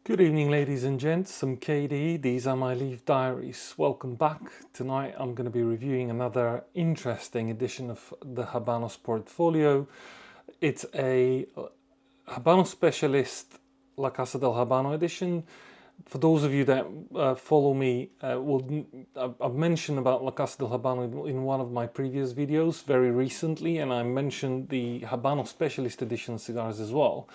Good evening, ladies and gents. I'm KD. These are my Leaf Diaries. Welcome back. Tonight I'm going to be reviewing another interesting edition of the Habanos portfolio. It's a Habano Specialist La Casa del Habano edition. For those of you that follow me, I've mentioned about La Casa del Habano in one of my previous videos very recently, and I mentioned the Habano Specialist Edition cigars as well.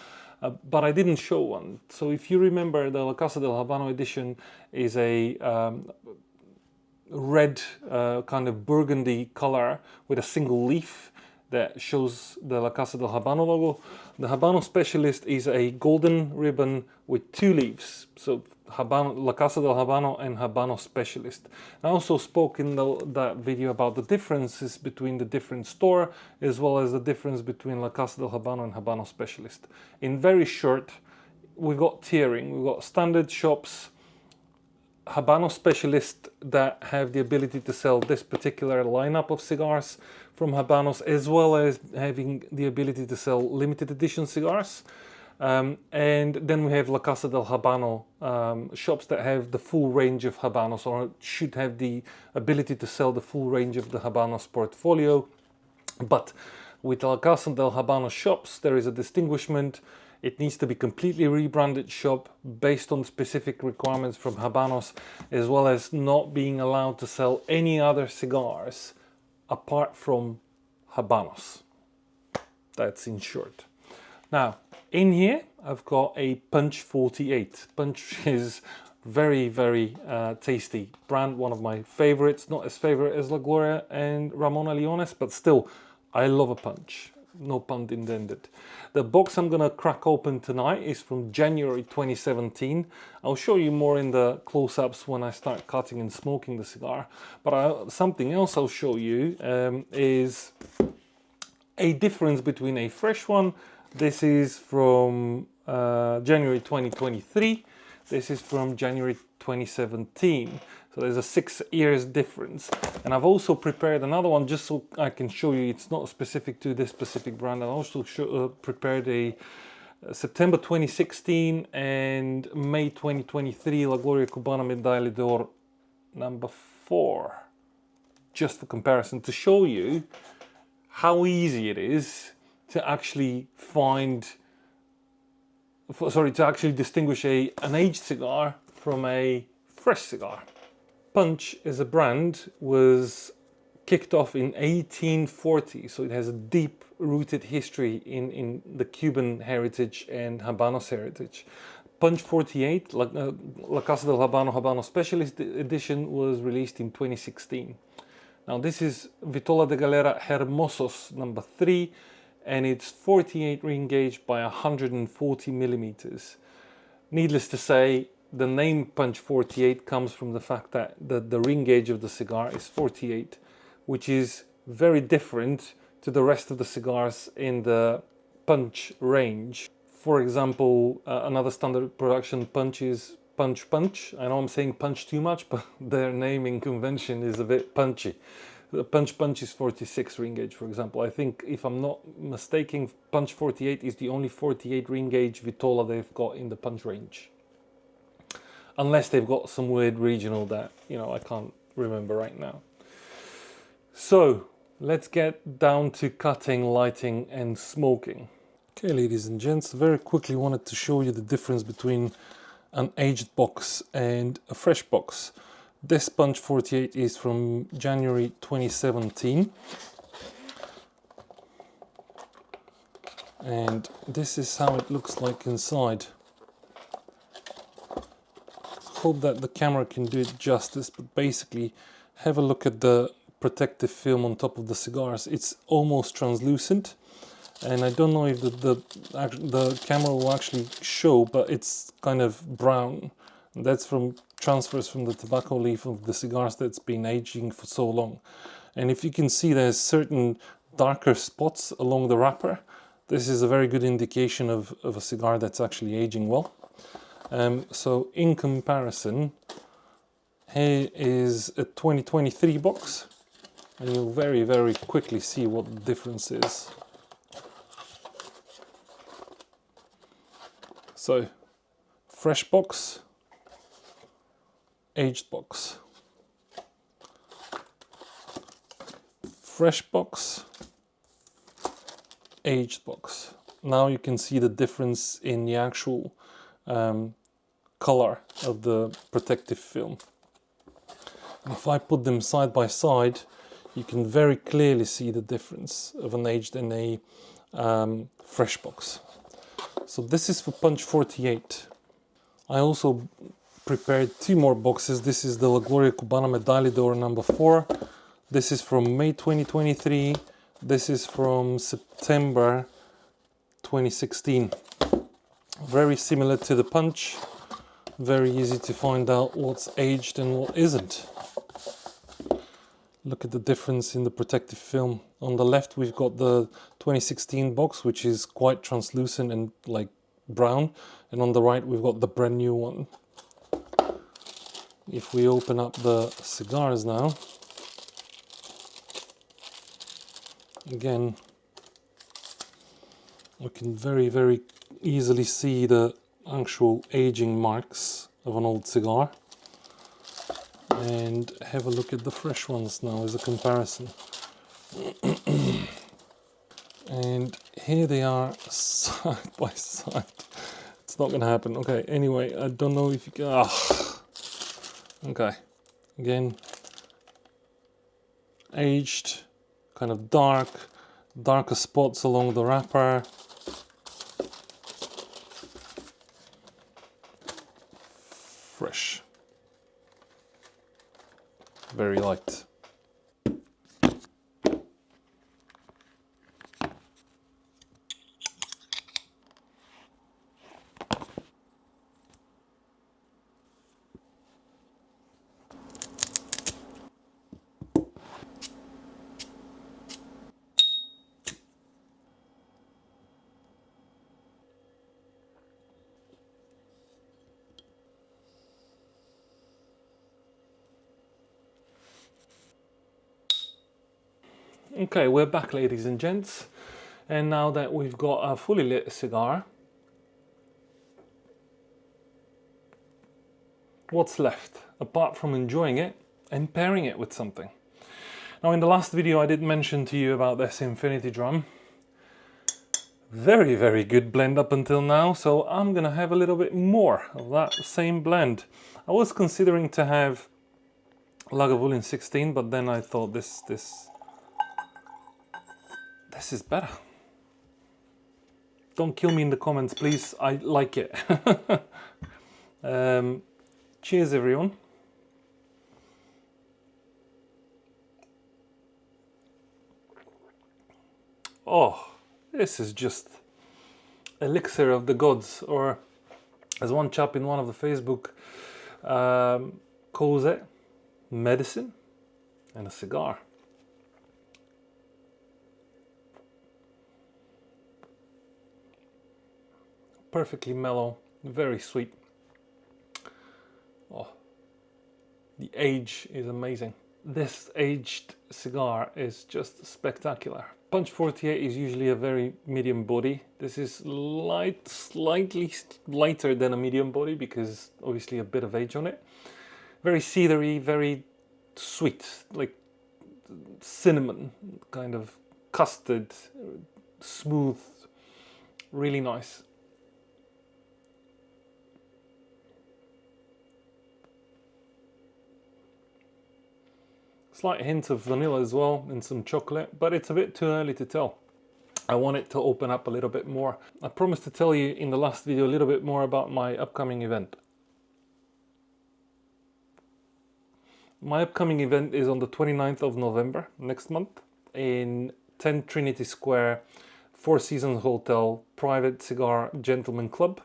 But I didn't show one. So if you remember, the La Casa del Habano edition is a red kind of burgundy color with a single leaf that shows the La Casa del Habano logo. The Habano Specialist is a golden ribbon with two leaves. So La Casa del Habano and Habano Specialist. I also spoke in that video about the differences between the different store, as well as the difference between La Casa del Habano and Habano Specialist. In very short, we got tiering. We got standard shops, Habano Specialist that have the ability to sell this particular lineup of cigars from Habanos, as well as having the ability to sell limited edition cigars. And then we have La Casa del Habano shops that have the full range of Habanos, or should have the ability to sell the full range of the Habanos portfolio. But with La Casa del Habano shops, there is a distinguishment. It needs to be completely rebranded shop based on specific requirements from Habanos, as well as not being allowed to sell any other cigars apart from Habanos. That's in short. Now, in here, I've got a Punch 48. Punch is very, very tasty brand, one of my favorites. Not as favorite as La Gloria and Ramona Leones, but still, I love a Punch. No pun intended. The box I'm gonna crack open tonight is from January 2017. I'll show you more in the close-ups when I start cutting and smoking the cigar. But something else I'll show you is a difference between a fresh one. This is from January 2023. This is from January 2017. So there's a 6 years difference. And I've also prepared another one just so I can show you it's not specific to this specific brand. I also prepared a September 2016 and May 2023 La Gloria Cubana Medaglia d'Or number 4. Just for comparison, to show you how easy it is to actually distinguish an aged cigar from a fresh cigar. Punch as a brand was kicked off in 1840, so it has a deep-rooted history in the Cuban heritage and Habanos heritage. Punch 48, La Casa del Habano Habano Specialist Edition, was released in 2016. Now this is Vitola de Galera Hermosos number 3, and it's 48 ring gauge by 140 millimeters. Needless to say, the name Punch 48 comes from the fact that the ring gauge of the cigar is 48, which is very different to the rest of the cigars in the Punch range. For example, another standard production Punch is Punch Punch. I know I'm saying Punch too much, but their naming convention is a bit punchy. The Punch Punch is 46 ring gauge, for example. I think, if I'm not mistaken, Punch 48 is the only 48 ring gauge Vitola they've got in the Punch range. Unless they've got some weird regional that, I can't remember right now. So, let's get down to cutting, lighting and smoking. Okay, ladies and gents, very quickly wanted to show you the difference between an aged box and a fresh box. This Punch 48 is from January 2017. And this is how it looks like inside. Hope that the camera can do it justice, but basically have a look at the protective film on top of the cigars. It's almost translucent, and I don't know if the camera will actually show, but it's kind of brown. That's from transfers from the tobacco leaf of the cigars that's been aging for so long. And if you can see, there's certain darker spots along the wrapper. This is a very good indication of a cigar that's actually aging well. So in comparison, here is a 2023 box, and you'll very, very quickly see what the difference is. So fresh box, aged box, fresh box, aged box. Now you can see the difference in the actual color of the protective film. If I put them side by side, you can very clearly see the difference of an aged and a fresh box. So this is for Punch 48. I also prepared 2 more boxes. This is the La Gloria Cubana Medaglia d'Oro number 4. This is from May 2023. This is from September 2016. Very similar to the Punch. Very easy to find out what's aged and what isn't. Look at the difference in the protective film. On the left we've got the 2016 box, which is quite translucent and like brown, and on the right we've got the brand new one. If we open up the cigars now, again we can very easily see the actual aging marks of an old cigar. And have a look at the fresh ones now as a comparison. And here they are side by side. It's not gonna happen. Okay, anyway, I don't know if you can. Okay, again, aged, kind of darker spots along the wrapper. Fresh. Very light. Okay, we're back, ladies and gents, and now that we've got a fully lit cigar, what's left apart from enjoying it and pairing it with something? Now, in the last video I did mention to you about this Infinity Drum. Very good blend up until now, so I'm gonna have a little bit more of that same blend. I was considering to have Lagavulin 16, but then I thought this is better. Don't kill me in the comments, please. I like it. Cheers, everyone. Oh, this is just elixir of the gods, or as one chap in one of the Facebook calls it, medicine and a cigar. Perfectly mellow, very sweet. Oh, the age is amazing. This aged cigar is just spectacular. Punch 48 is usually a very medium body. This is slightly lighter than a medium body because obviously a bit of age on it. Very cedary, very sweet, like cinnamon, kind of custard, smooth, really nice. Slight hint of vanilla as well and some chocolate, but it's a bit too early to tell. I want it to open up a little bit more. I promised to tell you in the last video a little bit more about my upcoming event. My upcoming event is on the 29th of November, next month, in 10 Trinity Square, Four Seasons Hotel, private cigar gentleman club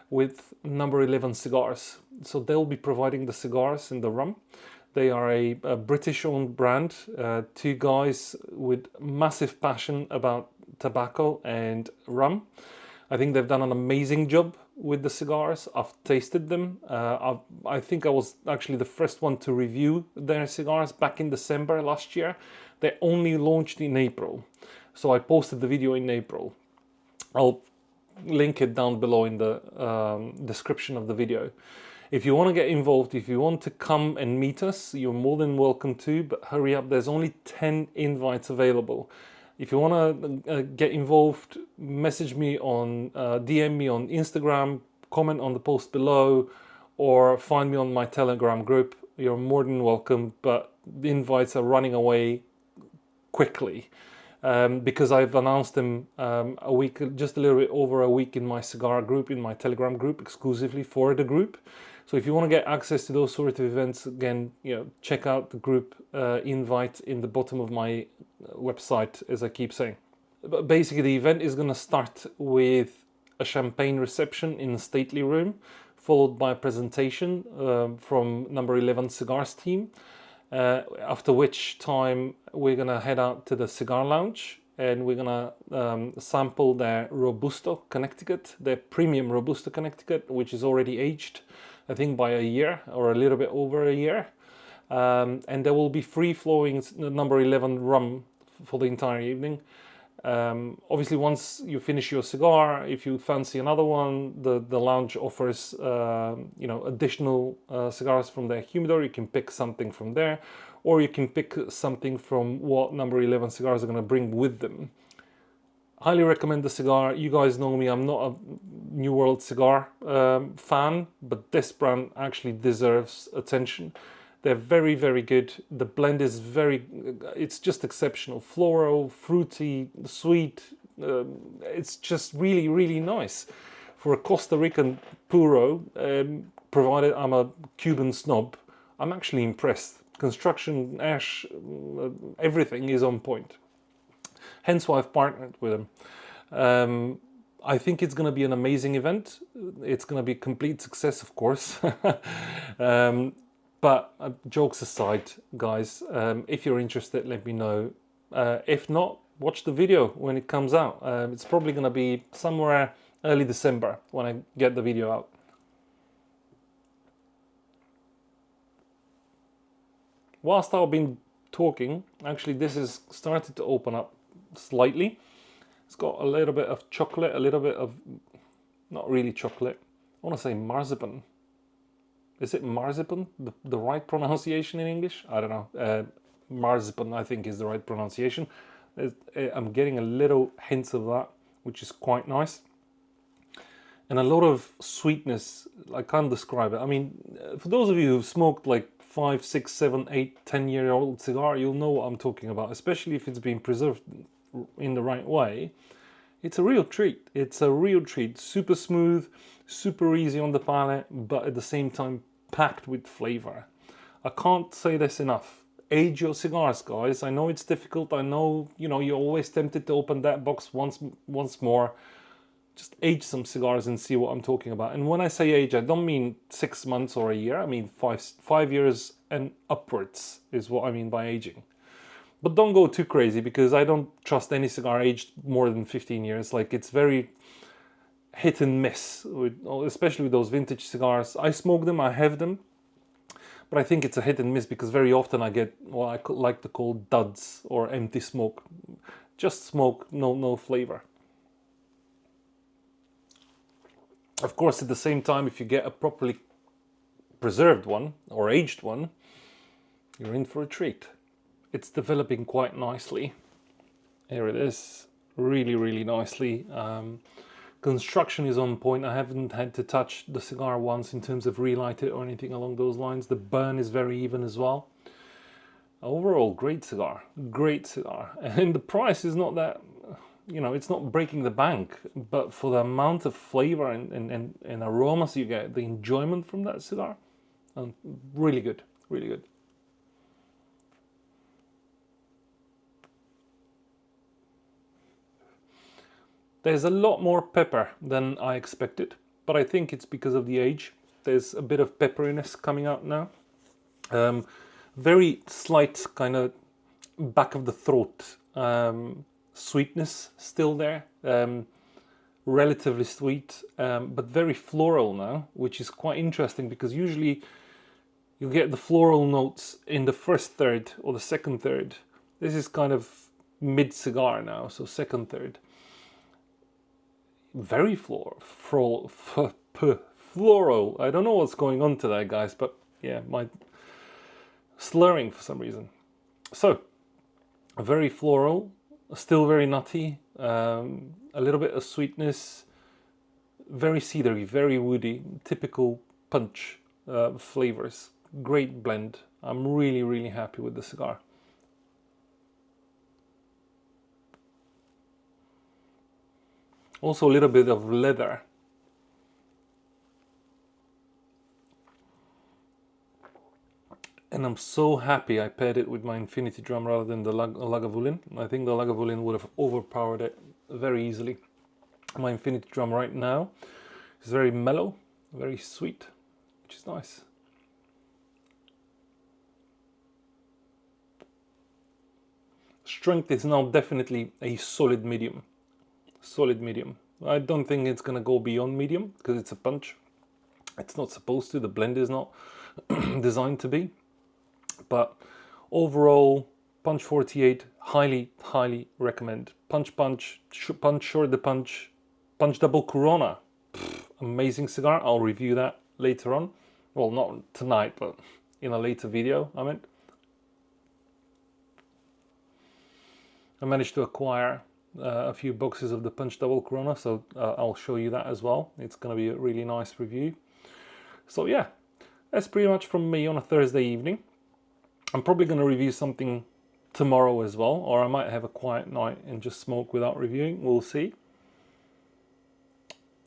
with number 11 cigars. So they'll be providing the cigars and the rum. They are a British-owned brand, 2 guys with massive passion about tobacco and rum. I think they've done an amazing job with the cigars. I've tasted them. I think I was actually the first one to review their cigars back in December last year. They only launched in April, so I posted the video in April. I'll link it down below in the description of the video. If you want to get involved, if you want to come and meet us, you're more than welcome to, but hurry up, there's only 10 invites available. If you want to get involved, message me on, DM me on Instagram, comment on the post below, or find me on my Telegram group. You're more than welcome, but the invites are running away quickly. Because I've announced them a week, just a little bit over a week in my cigar group, in my Telegram group, exclusively for the group. So if you want to get access to those sort of events, again, check out the group invite in the bottom of my website, as I keep saying. But basically, the event is going to start with a champagne reception in the stately room, followed by a presentation from Number 11 Cigars team. After which time we're gonna head out to the cigar lounge and we're gonna sample their Robusto Connecticut, their premium Robusto Connecticut, which is already aged, I think by a year or a little bit over a year. And there will be free-flowing Number 11 rum for the entire evening. Obviously, once you finish your cigar, if you fancy another one, the lounge offers additional cigars from their humidor. You can pick something from there, or you can pick something from what Number 11 cigars are going to bring with them. Highly recommend the cigar. You guys know me, I'm not a New World cigar fan, but this brand actually deserves attention. They're very, very good. The blend is it's just exceptional. Floral, fruity, sweet. It's just really, really nice. For a Costa Rican puro, provided I'm a Cuban snob, I'm actually impressed. Construction, ash, everything is on point. Hence why I've partnered with them. I think it's going to be an amazing event. It's going to be a complete success, of course. But jokes aside, guys, if you're interested, let me know. If not, watch the video when it comes out. It's probably going to be somewhere early December when I get the video out. Whilst I've been talking, actually this has started to open up slightly. It's got a little bit of chocolate, a little bit of, not really chocolate, I want to say marzipan. Is it marzipan, the right pronunciation in English? I don't know. Marzipan, I think, is the right pronunciation. I'm getting a little hints of that, which is quite nice. And a lot of sweetness. I can't describe it. I mean, for those of you who've smoked like 5, 6, 7, 8, 10-year-old cigar, you'll know what I'm talking about, especially if it's been preserved in the right way. It's a real treat. It's a real treat. Super smooth, super easy on the palate, but at the same time packed with flavor. I can't say this enough. Age your cigars, guys. I know it's difficult. I know, you're always tempted to open that box once more. Just age some cigars and see what I'm talking about. And when I say age, I don't mean 6 months or a year. I mean 5 years and upwards is what I mean by aging. But don't go too crazy, because I don't trust any cigar aged more than 15 years. Like, it's very hit and miss, especially with those vintage cigars. I smoke them, I have them, but I think it's a hit and miss because very often I get what I like to call duds or empty smoke. Just smoke, no flavor. Of course, at the same time, if you get a properly preserved one or aged one, you're in for a treat. It's developing quite nicely. Here it is, really, really nicely. Construction is on point. I haven't had to touch the cigar once in terms of relight it or anything along those lines. The burn is very even as well. Overall, great cigar, great cigar. And the price is not that, it's not breaking the bank, but for the amount of flavor and aromas you get, the enjoyment from that cigar, really good, really good. There's a lot more pepper than I expected, but I think it's because of the age. There's a bit of pepperiness coming out now. Very slight kind of back of the throat sweetness still there. Relatively sweet, but very floral now, which is quite interesting because usually you get the floral notes in the first third or the second third. This is kind of mid cigar now, so second third. very floral. I don't know what's going on today, guys, but yeah, my slurring for some reason. So, very floral, still very nutty, a little bit of sweetness, very cedary, very woody, typical punch flavors. Great blend. I'm really, really happy with the cigar. Also a little bit of leather. And I'm so happy I paired it with my Infinity Drum rather than the Lagavulin. I think the Lagavulin would have overpowered it very easily. My Infinity Drum right now is very mellow, very sweet, which is nice. Strength is now definitely a solid medium. Solid medium. I don't think it's gonna go beyond medium because it's a punch. It's not supposed to, the blend is not designed to be. But overall, Punch 48, highly recommend. Punch Short the Punch, Punch Double Corona. Amazing cigar. I'll review that later on. Well, not tonight, but in a later video, I meant. I managed to acquire a few boxes of the Punch Double Corona, so I'll show you that as well. It's going to be a really nice review. So yeah, that's pretty much from me on a Thursday evening. I'm probably going to review something tomorrow as well, or I might have a quiet night and just smoke without reviewing. We'll see.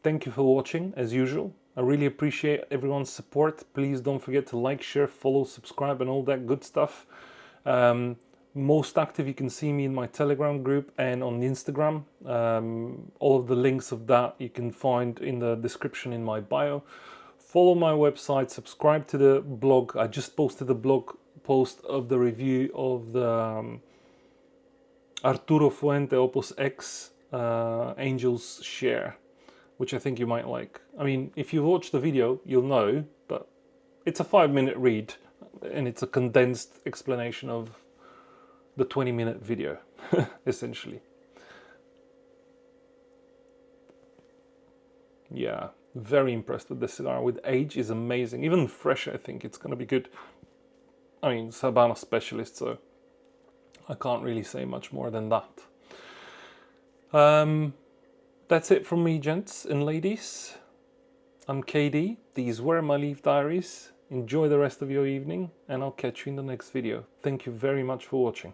Thank you for watching, as usual. I really appreciate everyone's support. Please don't forget to like, share, follow, subscribe, and all that good stuff. Most active, you can see me in my Telegram group and on Instagram. All of the links of that you can find in the description in my bio. Follow my website, subscribe to the blog. I just posted a blog post of the review of the Arturo Fuente Opus X Angel's Share, which I think you might like. I mean, if you watch the video, you'll know, but it's a 5-minute read and it's a condensed explanation of the 20-minute video, essentially. Yeah, very impressed with this cigar. With age is amazing. Even fresh, I think it's gonna be good. I mean, it's Habano Specialist, so I can't really say much more than that. That's it from me, gents and ladies. I'm KD. These were my Leaf Diaries. Enjoy the rest of your evening, and I'll catch you in the next video. Thank you very much for watching.